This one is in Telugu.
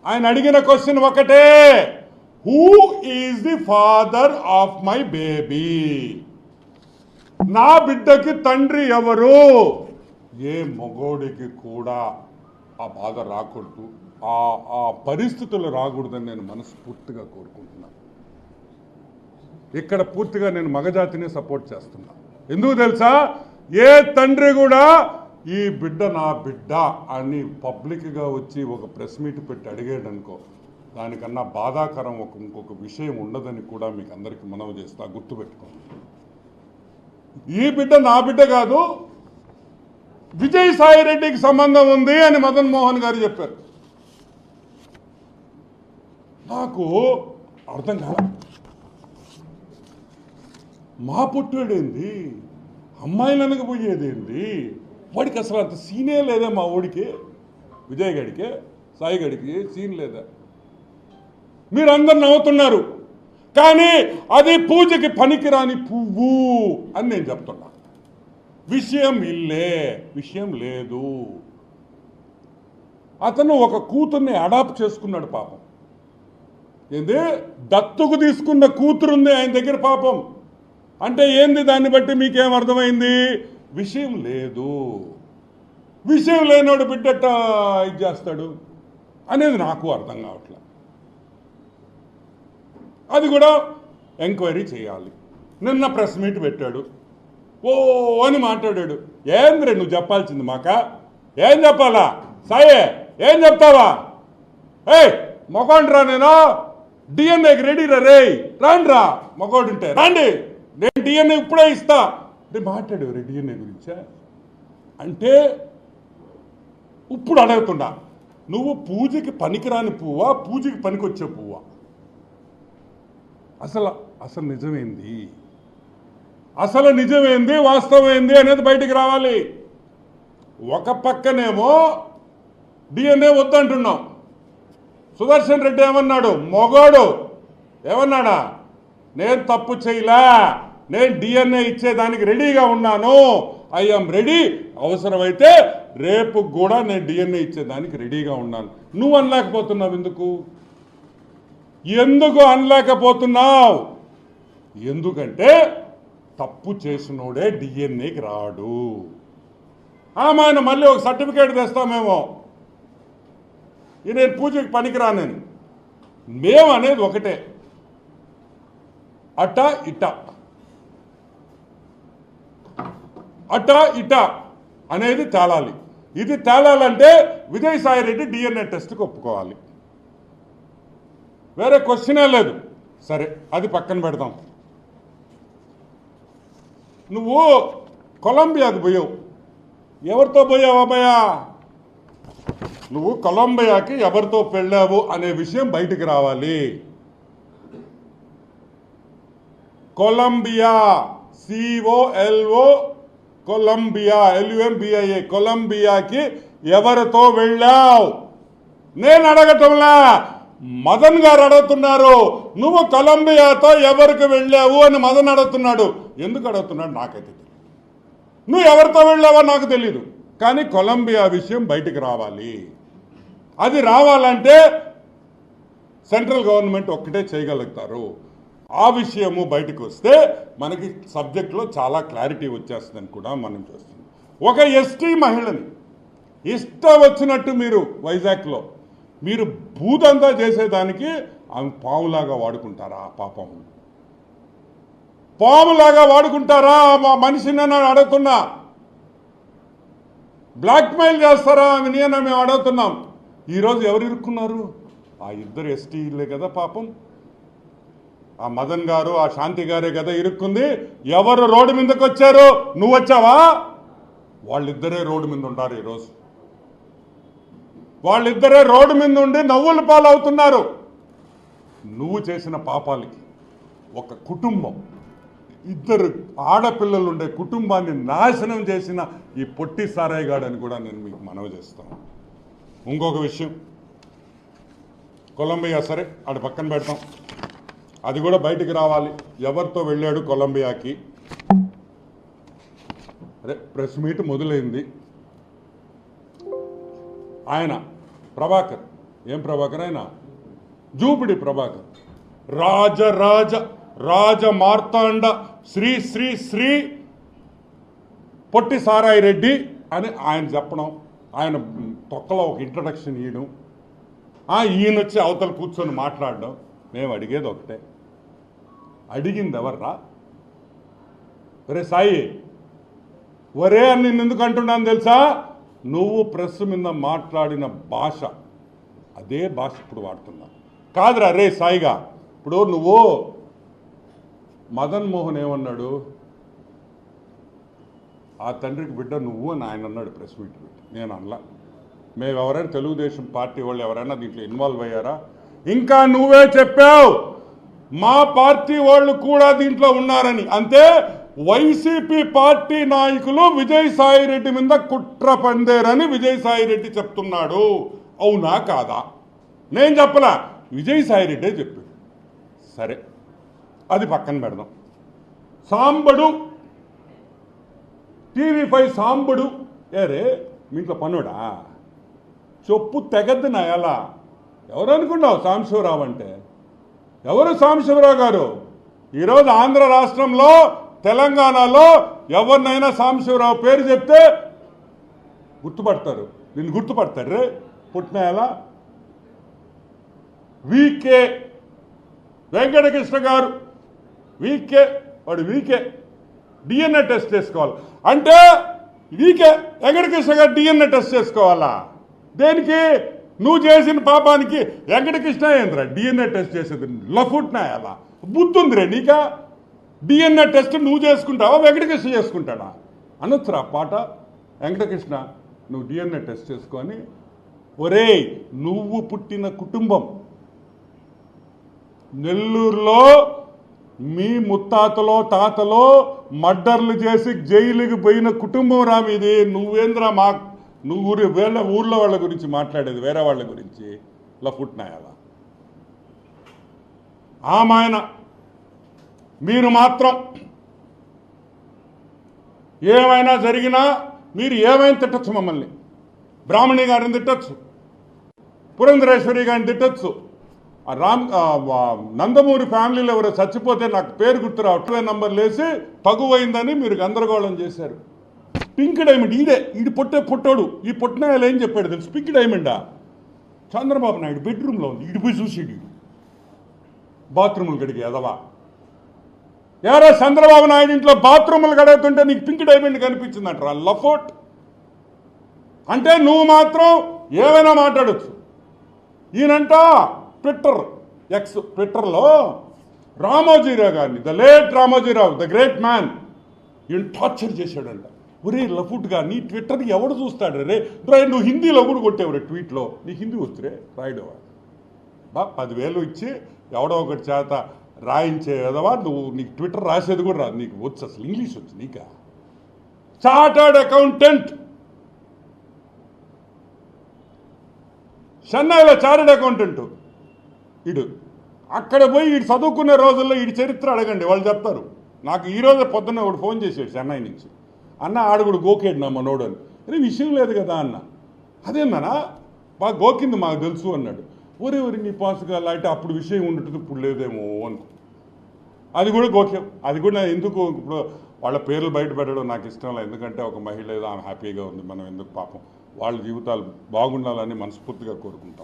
ఆయన అడిగిన క్వశ్చన్ ఒకటే, who is the father of my baby? నా బిడ్డకి తండ్రి ఎవరు? ఏ మగోడికి కూడా ఆ బాధ రాకూడదు, ఆ పరిస్థితులు రాకూడదని నేను మనస్ఫూర్తిగా కోరుకుంటున్నాను. ఇక్కడ పూర్తిగా నేను మగజాతిని సపోర్ట్ చేస్తున్నా. ఎందుకు తెలుసా? ఏ తండ్రి కూడా ఈ బిడ్డ నా బిడ్డ అని పబ్లిక్గా వచ్చి ఒక ప్రెస్ మీట్ పెట్టి అడిగాడు అనుకో, దానికన్నా బాధాకరం ఇంకొక విషయం ఉండదని కూడా మీకు అందరికీ మనవి చేస్తా. గుర్తుపెట్టుకోండి, ఈ బిడ్డ నా బిడ్డ కాదు, విజయసాయి రెడ్డికి సంబంధం ఉంది అని మదన్ మోహన్ గారు చెప్పారు. నాకు అర్థం కాదు, మా పుట్టాడేంది, అమ్మాయిలు అనకపోయేదేంది, వాడికి అసలు అంత సీనే లేదా? మా ఓడికి, విజయ్ గడికి, సాయి గడికి సీన్ లేదా? మీరందరు నవ్వుతున్నారు, కానీ అది పూజకి పనికిరాని పువ్వు అని నేను చెప్తున్నా. విషయం ఇల్లే, విషయం లేదు. అతను ఒక కూతుర్ని అడాప్ట్ చేసుకున్నాడు పాపం. ఏంది? దత్తుకు తీసుకున్న కూతురుంది ఆయన దగ్గర పాపం. అంటే ఏంది? దాన్ని బట్టి మీకేం అర్థమైంది? విషయం లేదు. విషయం లేనోడు బిడ్డట ఇది చేస్తాడు అనేది నాకు అర్థం కావట్లే. అది కూడా ఎంక్వైరీ చేయాలి. నిన్న ప్రెస్ మీట్ పెట్టాడు, ఓ అని మాట్లాడాడు. ఏంద్రే నువ్వు చెప్పాల్సింది మాక? ఏం చెప్పాలా? సాయే ఏం చెప్తావా? మొగోండ్రా, నేను డిఎన్ఏకి రెడీ రే, రాండ్రా, మొగోడుంటే రండి, నేను డిఎన్ఏ ఇప్పుడే ఇస్తా అంటే మాట్లాడు. డిఎన్ఏ గురించా అంటే ఇప్పుడు అడుగుతున్నా, నువ్వు పూజకి పనికిరాని పువ్వా, పూజకి పనికొచ్చే పువ్వా? అసలు నిజమేంది? అసలు నిజమేంది, వాస్తవమైంది అనేది బయటికి రావాలి. ఒక పక్కనేమో డిఎన్ఏ వద్దంటున్నాం. సుదర్శన్ రెడ్డి ఏమన్నాడు? మొగోడు ఏమన్నాడా? నేను తప్పు చేయలే, నేను డిఎన్ఏ ఇచ్చేదానికి రెడీగా ఉన్నాను, ఐఎమ్ రెడీ, అవసరమైతే రేపు కూడా నేను డిఎన్ఏ ఇచ్చేదానికి రెడీగా ఉన్నాను. నువ్వు అనలేకపోతున్నావు ఎందుకు? ఎందుకు అనలేకపోతున్నావు? ఎందుకంటే తప్పు చేసినోడే డిఎన్ఏకి రాడు. ఆయన మళ్ళీ ఒక సర్టిఫికేట్ తెస్తామేమో, నేను పూజకి పనికిరానని. మేము అనేది ఒకటే, అట ఇట అట ఇట అనేది తేలాలి. ఇది తేలాలంటే విజయసాయి రెడ్డి డిఎన్ఏ టెస్ట్కి ఒప్పుకోవాలి, వేరే క్వశ్చనే లేదు. సరే, అది పక్కన పెడదాం. నువ్వు కొలంబియాకు పోయావు, ఎవరితో పోయావు అబ్బాయా? నువ్వు కొలంబియాకి ఎవరితో వెళ్ళావు అనే విషయం బయటికి రావాలి. కొలంబియా, COLO, కొలంబియా, LUMBIA, కొలంబియాకి ఎవరితో వెళ్ళావు? నేను అడగటంలా, మదన్ గారు అడుగుతున్నారు. నువ్వు కొలంబియాతో ఎవరికి వెళ్ళావు అని మదన్ అడుగుతున్నాడు. ఎందుకు అడుగుతున్నాడు నాకైతే తెలియదు. నువ్వు ఎవరితో వెళ్ళావో నాకు తెలీదు, కానీ కొలంబియా విషయం బయటికి రావాలి. అది రావాలంటే సెంట్రల్ గవర్నమెంట్ ఒక్కటే చేయగలుగుతారు. ఆ విషయము బయటకు వస్తే మనకి సబ్జెక్ట్లో చాలా క్లారిటీ వచ్చేస్తుందని కూడా మనం చూస్తున్నాం. ఒక ఎస్టీ మహిళని ఇష్టం వచ్చినట్టు మీరు వైజాగ్లో మీరు భూతంతా చేసేదానికి ఆమె పాములాగా వాడుకుంటారా? పాపం, పాములాగా వాడుకుంటారా? మా మనిషిని నేను అడుగుతున్నా. బ్లాక్మెయిల్ చేస్తారా ఆమె? మేము అడుగుతున్నాం. ఈరోజు ఎవరు ఇరుక్కున్నారు? ఆ ఇద్దరు ఎస్టీలే కదా పాపం. ఆ మదన్ గారు, ఆ శాంతి గారే కదా ఇరుక్కుంది. ఎవరు రోడ్డు మీదకి వచ్చారు? నువ్వు వచ్చావా? వాళ్ళిద్దరే రోడ్డు మీద ఉంటారు ఈరోజు. వాళ్ళిద్దరే రోడ్డు మీద ఉండి నవ్వుల పాలవుతున్నారు. నువ్వు చేసిన పాపాలకి ఒక కుటుంబం, ఇద్దరు ఆడపిల్లలు ఉండే కుటుంబాన్ని నాశనం చేసిన ఈ పొట్టి సారాయిగాడని కూడా నేను మీకు మనవి చేస్తాను. ఇంకొక విషయం, కొలంబియా సరే అటు పక్కన పెడతాం, అది కూడా బయటికి రావాలి. ఎవరితో వెళ్ళాడు కొలంబియాకి? అరే ప్రెస్ మీట్ మొదలైంది. ఆయన ప్రభాకర్ ఏం ప్రభాకర్ అయినా జూపిడి ప్రభాకర్ రాజ రాజ రాజ మార్తాండ శ్రీ శ్రీ శ్రీ పొట్టి సారాయి రెడ్డి అని ఆయన చెప్పడం, ఆయన తొక్కలో ఒక ఇంట్రడక్షన్ ఇవ్వడం, ఈయన వచ్చి అవతల కూర్చొని మాట్లాడడం. మేము అడిగేది ఒకటే, అడిగింది ఎవర్రా? ఒరే సాయి, ఒరే అని నిన్ను ఎందుకు అంటున్నాను తెలుసా? నువ్వు ప్రెస్ మీద మాట్లాడిన భాష అదే భాష ఇప్పుడు వాడుతున్నా కాదురా రే సాయిగా. ఇప్పుడు నువ్వు మదన్ మోహన్ ఏమన్నాడు, ఆ తండ్రికి బిడ్డ నువ్వు అని ఆయన అన్నాడు ప్రెస్ మీట్ పెట్టి. నేను అనలా. మేము ఎవరైనా తెలుగుదేశం పార్టీ వాళ్ళు ఎవరైనా దీంట్లో ఇన్వాల్వ్ అయ్యారా? ఇంకా నువ్వే చెప్పావు మా పార్టీ వాళ్ళు కూడా దీంట్లో ఉన్నారని. అంతే, వైసీపీ పార్టీ నాయకులు విజయసాయిరెడ్డి మీద కుట్ర పందేరని విజయసాయిరెడ్డి చెప్తున్నాడు. అవునా కాదా? నేను చెప్పలా, విజయసాయిరెడ్డే చెప్పాడు. సరే, అది పక్కన పెడదాం. సాంబడు టీవీ5 సాంబడు ఏరే మీ ఇంట్లో పనుడా? చెప్పు తెగద్దు నా ఎలా. ఎవరు అనుకున్నావు సాంబశివరావు అంటే? ఎవరు సాంబశివరావు గారు? ఈరోజు ఆంధ్ర రాష్ట్రంలో తెలంగాణలో ఎవరినైనా సాంబశివరావు పేరు చెప్తే గుర్తుపడతారు. నిన్ను గుర్తుపడతారు రే పుట్టిన ఎలా. వీకే వెంకటకృష్ణ గారు, వీకే వాడు వీకే డిఎన్ఏ టెస్ట్ చేసుకోవాలి అంటే వీకే వెంకటకృష్ణ గారు డిఎన్ఏ టెస్ట్ చేసుకోవాలా? దేనికి? నువ్వు చేసిన పాపానికి వెంకటకృష్ణ ఏంద్రా డిఎన్ఏ టెస్ట్ చేసేది? లఫుట్నా ఎలా బుద్ధుందిరే నీకా? డిఎన్ఏ టెస్ట్ నువ్వు చేసుకుంటావా వెంకటకృష్ణ చేసుకుంటాడా? అనొచ్చురా పాట. వెంకటకృష్ణ నువ్వు డిఎన్ఏ టెస్ట్ చేసుకొని, ఒరేయ్ నువ్వు పుట్టిన కుటుంబం నెల్లూరులో మీ ముత్తాతలో తాతలో మర్డర్లు చేసి జైలుకి పోయిన కుటుంబం రా మీది. నువ్వేంద్రా నువ్వు ఊర్లో వాళ్ళ గురించి మాట్లాడేది, వేరే వాళ్ళ గురించి లఫుట్నాయాలా? ఆమాయన మీరు మాత్రం ఏమైనా జరిగినా మీరు ఏమైనా తిట్టచ్చు మమ్మల్ని. బ్రాహ్మణి గారిని తిట్టచ్చు, పురంధరేశ్వరి గారిని తిట్టచ్చు, నందమూరి ఫ్యామిలీలో ఎవరో చచ్చిపోతే నాకు పేరు గుర్తు రావట్లే నంబర్లు వేసి తగువైందని మీరు గందరగోళం చేశారు. పింక్ డైమండ్ ఈడు పొట్టోడు. ఈ పొట్టినాయాలు ఏం చెప్పాడు తెలుసు? పింక్ డైమండా చంద్రబాబు నాయుడు బెడ్రూమ్లో ఉంది. ఈడు పోయి చూసిడు బాత్రూములు గడిగి ఎదవా. ఎవరో చంద్రబాబు నాయుడు ఇంట్లో బాత్రూములు గడుగుతుంటే నీకు పింక్ డైమండ్ కనిపించిందంటారా? లఫోట్ అంటే నువ్వు మాత్రం ఏమైనా మాట్లాడచ్చు. ఈయనంట ట్విట్టర్లో రామోజీరావు గారిని, the late Ramoji Rao, the great man, ఈయన టార్చర్ చేశాడంట. ఒరే లఫుట్గా నీ ట్విట్టర్ ఎవడు చూస్తాడు రే? నువ్వు హిందీలో కూడా కొట్టేవు రే ట్వీట్లో. నీకు హిందీ వస్తురే రాయడవా? 10,000 ఇచ్చి ఎవడో ఒకటి చేత రాయించే విధవా నువ్వు. నీకు ట్విట్టర్ రాసేది కూడా రాదు. నీకు వచ్చు అసలు ఇంగ్లీష్ వచ్చు నీకా? చార్టర్డ్ అకౌంటెంట్, చెన్నైలో చార్టర్డ్ అకౌంటెంట్ ఈడు. అక్కడ పోయి వీడు చదువుకునే రోజుల్లో వీడి చరిత్ర అడగండి, వాళ్ళు చెప్తారు. నాకు ఈరోజు పొద్దున్న ఒకడు ఫోన్ చేసాడు చెన్నై నుంచి. అన్న ఆడుగుడు గోకేడు నా మనోడు అని. అరే విషయం లేదు కదా అన్న. అదేందనా బాగా గోకింది మాకు తెలుసు అన్నాడు. ఒరే నీ పాసుగా అంటే అప్పుడు విషయం ఉండటం ఇప్పుడు లేదేమో అనుకో. అది కూడా గోక్యం. అది కూడా ఎందుకు ఇప్పుడు వాళ్ళ పేర్లు బయట పెట్టడం నాకు ఇష్టం లేదు. ఎందుకంటే ఒక మహిళ ఏదో ఆమె హ్యాపీగా ఉంది, మనం ఎందుకు పాపం వాళ్ళ జీవితాలు బాగుండాలని మనస్ఫూర్తిగా కోరుకుంటాం.